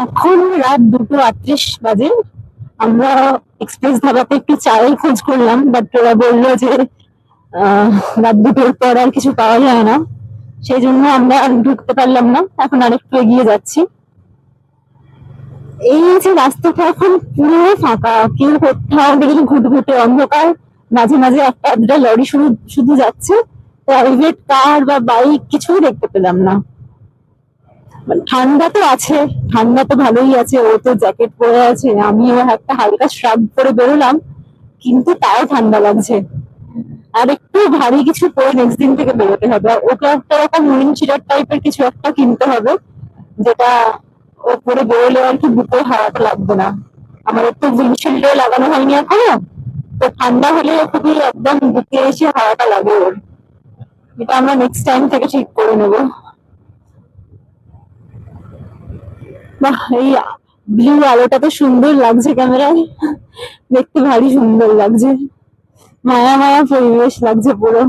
এখন রাত 2:38 বাজে। আমরা এক্সপ্রেস ধাবাতে একটু চায়ের খোঁজ করলাম, বাট ওরা বললো যে রাত 2টোর পর আর কিছু পাওয়া যায় না। সেই জন্য আমরা আর ঢুকতে পারলাম না, এখন আরেকটু এগিয়ে যাচ্ছি। এই যে রাস্তাটা এখন পুরো ফাঁকা, কেউ কোথাও দেখি ঘুটঘুটে অন্ধকার, মাঝে মাঝে একটা দুটা লরি শুধু শুধু যাচ্ছে। প্রাইভেট কার বা বাইক কিছুই দেখতে পেলাম না। মানে ঠান্ডা তো আছে, ঠান্ডা তো ভালোই আছে, ও তো জ্যাকেট পরে আছে, আমিও একটা হালকা শ্রাগ পরে বেরোলাম, কিন্তু তাও ঠান্ডা লাগছে। আর একটু ভারী কিছু পরে নেক্সট দিন থেকে বেরোতে হবে। আর ওকে একটা রকম উইন চিটার টাইপের কিছু একটা কিনতে হবে, যেটা ও পরে বেরোলে আর কি বুকে হাওয়াটা লাগবে না। আমাদের তো উইন্ডশিল্ডও লাগানো হয়নি এখনো, তো ঠান্ডা হলে খুবই একদম বুকে এসে হাওয়াটা লাগে ওর। এটা আমরা নেক্সট টাইম থেকে ঠিক করে নেবো। বাহ, এই ব্লু আলোটা তো সুন্দর লাগছে ক্যামেরায়, দেখতে ভারী সুন্দর লাগছে, মায়া মায়া পরিবেশ লাগছে পুরো।